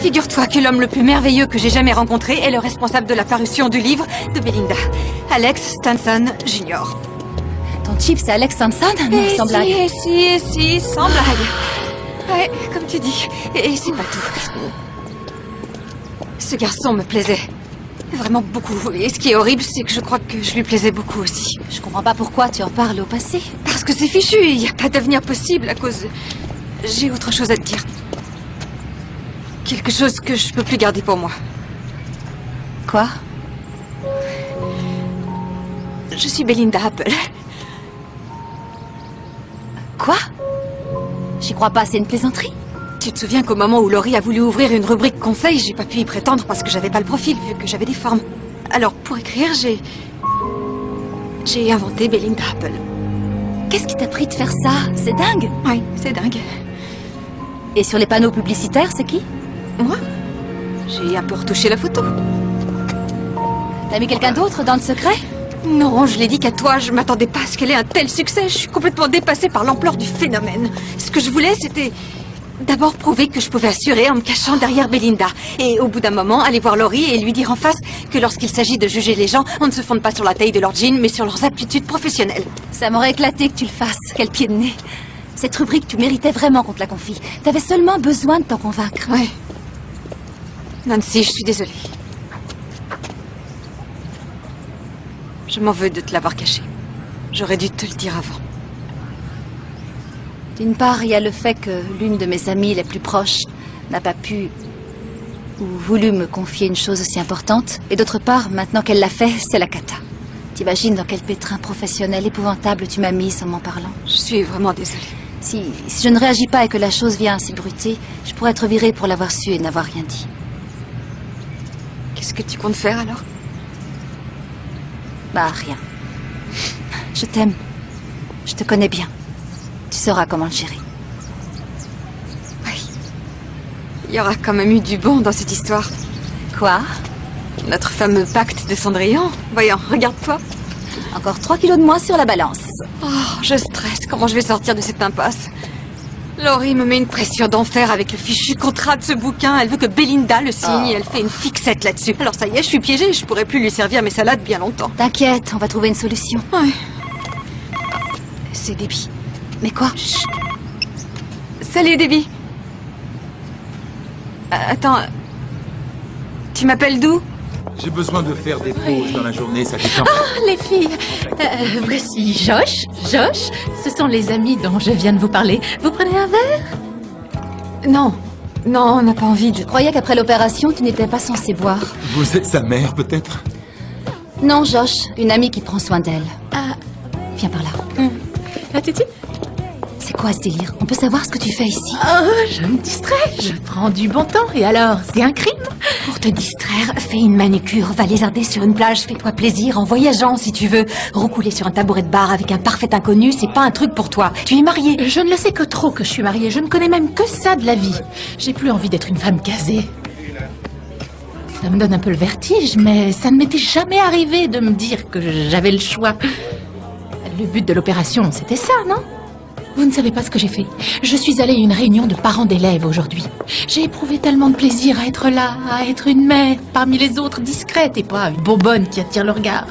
Figure-toi que l'homme le plus merveilleux que j'ai jamais rencontré est le responsable de la parution du livre de Belinda, Alex Stanson Jr. Ton type, c'est Alex Stanson? Non, sans blague. Si, sans blague. Ouais, comme tu dis. Et c'est pas tout. Ce garçon me plaisait. Vraiment beaucoup. Et ce qui est horrible, c'est que je crois que je lui plaisais beaucoup aussi. Je comprends pas pourquoi tu en parles au passé. Parce que c'est fichu, il n'y a pas d'avenir possible à cause... J'ai autre chose à te dire. Quelque chose que je peux plus garder pour moi. Quoi? Je suis Belinda Apple. Quoi? J'y crois pas, c'est une plaisanterie. Tu te souviens qu'au moment où Laurie a voulu ouvrir une rubrique conseil, j'ai pas pu y prétendre parce que j'avais pas le profil, vu que j'avais des formes. Alors, pour écrire, j'ai inventé Belinda Apple. Qu'est-ce qui t'a pris de faire ça? C'est dingue. Oui, c'est dingue. Et sur les panneaux publicitaires, c'est qui? Moi? J'ai un peu retouché la photo. T'as mis quelqu'un d'autre dans le secret? Non, je l'ai dit qu'à toi, je m'attendais pas à ce qu'elle ait un tel succès. Je suis complètement dépassée par l'ampleur du phénomène. Ce que je voulais, c'était... d'abord prouver que je pouvais assurer en me cachant derrière Belinda. Et au bout d'un moment, aller voir Laurie et lui dire en face que lorsqu'il s'agit de juger les gens, on ne se fonde pas sur la taille de leur jean, mais sur leurs aptitudes professionnelles. Ça m'aurait éclaté que tu le fasses. Quel pied de nez. Cette rubrique, tu méritais vraiment qu'on te la confie. T'avais seulement besoin de t'en convaincre. Ouais. Nancy, je suis désolée. Je m'en veux de te l'avoir caché. J'aurais dû te le dire avant. D'une part, il y a le fait que l'une de mes amies les plus proches n'a pas pu ou voulu me confier une chose aussi importante. Et d'autre part, maintenant qu'elle l'a fait, c'est la cata. T'imagines dans quel pétrin professionnel épouvantable tu m'as mise en m'en parlant? Je suis vraiment désolée. Si je ne réagis pas et que la chose vient à s'ébruiter, je pourrais être virée pour l'avoir su et n'avoir rien dit. Qu'est-ce que tu comptes faire alors? Bah, rien. Je t'aime. Je te connais bien. Tu sauras comment le gérer. Oui. Il y aura quand même eu du bon dans cette histoire. Quoi? Notre fameux pacte de Cendrillon. Voyons, regarde-toi. Encore 3 kilos de moins sur la balance. Oh, je stresse. Comment je vais sortir de cette impasse? Laurie me met une pression d'enfer avec le fichu contrat de ce bouquin. Elle veut que Belinda le signe et elle fait une fixette là-dessus. Alors ça y est, je suis piégée. Je pourrais plus lui servir mes salades bien longtemps. T'inquiète, on va trouver une solution. Ouais. C'est Debbie. Mais quoi? Chut. Salut, Debbie. Attends. Tu m'appelles d'où? J'ai besoin de faire des pauses dans la journée, ça détend. Ah, les filles, voici Josh. Josh, ce sont les amis dont je viens de vous parler. Vous prenez un verre? Non. Non, on n'a pas envie de... Je croyais qu'après l'opération, tu n'étais pas censé boire. Vous êtes sa mère, peut-être? Non, Josh, une amie qui prend soin d'elle. Ah, Viens par là. à tout de suite. C'est quoi ce délire? On peut savoir ce que tu fais ici? Oh, je me distrais, je prends du bon temps. Et alors, c'est un crime? Pour te distraire, fais une manucure, va lézarder sur une plage, fais-toi plaisir, en voyageant si tu veux. Roucouler sur un tabouret de bar avec un parfait inconnu, c'est pas un truc pour toi. Tu es mariée. Je ne le sais que trop que je suis mariée. Je ne connais même que ça de la vie. J'ai plus envie d'être une femme casée. Ça me donne un peu le vertige, mais ça ne m'était jamais arrivé de me dire que j'avais le choix. Le but de l'opération, c'était ça, non? Vous ne savez pas ce que j'ai fait. Je suis allée à une réunion de parents d'élèves aujourd'hui. J'ai éprouvé tellement de plaisir à être là, à être une mère parmi les autres, discrète et pas une bonbonne qui attire le regard.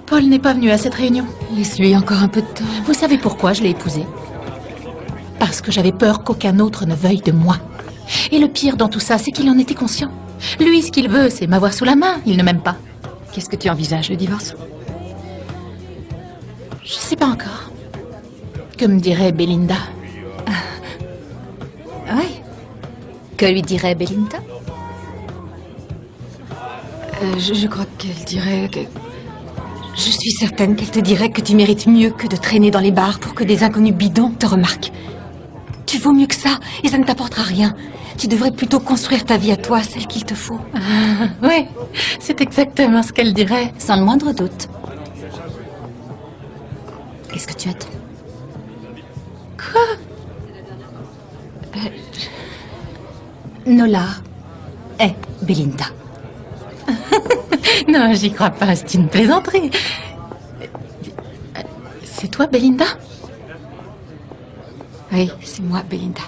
Paul n'est pas venu à cette réunion. Laisse-lui encore un peu de temps. Vous savez pourquoi je l'ai épousé? Parce que j'avais peur qu'aucun autre ne veuille de moi. Et le pire dans tout ça, c'est qu'il en était conscient. Lui, ce qu'il veut, c'est m'avoir sous la main. Il ne m'aime pas. Qu'est-ce que tu envisages, le divorce? Je sais pas encore. Que me dirait Belinda? Oui. Que lui dirait Belinda? Je crois qu'elle dirait que... Je suis certaine qu'elle te dirait que tu mérites mieux que de traîner dans les bars pour que des inconnus bidons te remarquent. Tu vaux mieux que ça, et ça ne t'apportera rien. Tu devrais plutôt construire ta vie à toi, celle qu'il te faut. Oui, c'est exactement ce qu'elle dirait. Sans le moindre doute. Qu'est-ce que tu attends? Quoi? Nola est Belinda. Non, j'y crois pas, c'est une plaisanterie. C'est toi, Belinda? Oui, c'est moi, Belinda.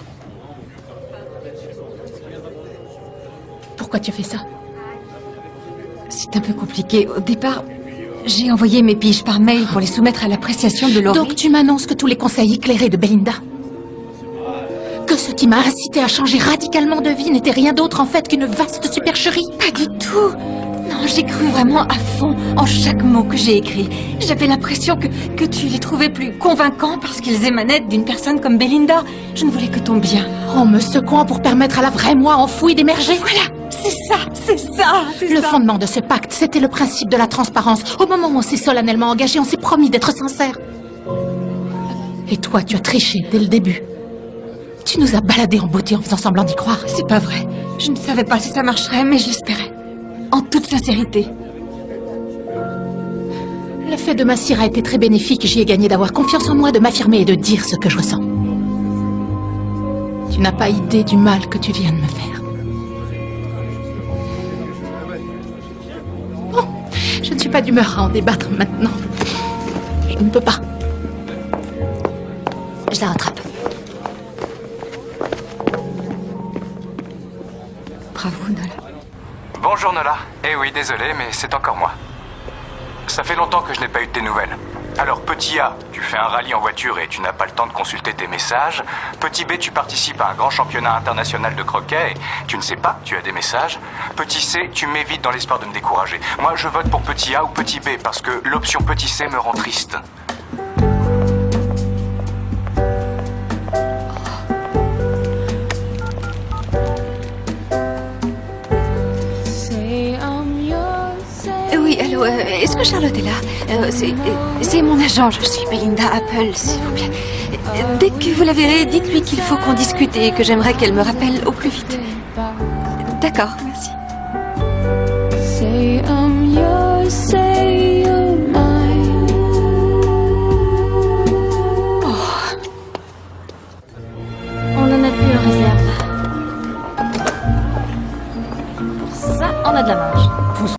pourquoi tu fais ça. C'est un peu compliqué. Au départ, j'ai envoyé mes piges par mail pour les soumettre à l'appréciation de Laurie. Donc tu m'annonces que tous les conseils éclairés de Belinda, que ce qui m'a incité à changer radicalement de vie n'était rien d'autre en fait qu'une vaste supercherie. Pas du tout. Non, j'ai cru vraiment à fond en chaque mot que j'ai écrit. J'avais l'impression que tu les trouvais plus convaincants parce qu'ils émanaient d'une personne comme Belinda. Je ne voulais que ton bien. En me secouant pour permettre à la vraie moi enfouie d'émerger. Voilà, c'est ça, c'est ça, c'est Le ça. fondement de ce pacte, c'était le principe de la transparence. Au moment où on s'est solennellement engagé, on s'est promis d'être sincère. Et toi, tu as triché dès le début. Tu nous as baladés en beauté en faisant semblant d'y croire. C'est pas vrai. Je ne savais pas si ça marcherait, mais je l'espérais. En toute sincérité. L'effet de ma cire a été très bénéfique. J'y ai gagné d'avoir confiance en moi, de m'affirmer et de dire ce que je ressens. Tu n'as pas idée du mal que tu viens de me faire. Bon, je ne suis pas d'humeur à en débattre maintenant. Je ne peux pas. Je la rattrape. Bravo, Nola. Bonjour Nola. Eh oui, désolé, mais c'est encore moi. Ça fait longtemps que je n'ai pas eu de tes nouvelles. Alors, petit A, tu fais un rallye en voiture et tu n'as pas le temps de consulter tes messages. Petit B, tu participes à un grand championnat international de croquet et tu ne sais pas, tu as des messages. Petit C, tu m'évites dans l'espoir de me décourager. Moi, je vote pour petit A ou petit B parce que l'option petit C me rend triste. Oui, allô, est-ce que Charlotte est là? C'est mon agent, je suis Belinda Apple, s'il vous plaît. Dès que vous la verrez, dites-lui qu'il faut qu'on discute et que j'aimerais qu'elle me rappelle au plus vite. D'accord, merci. Say I'm yours, say you're mine. On en a plus en réserve. Pour ça, on a de la main.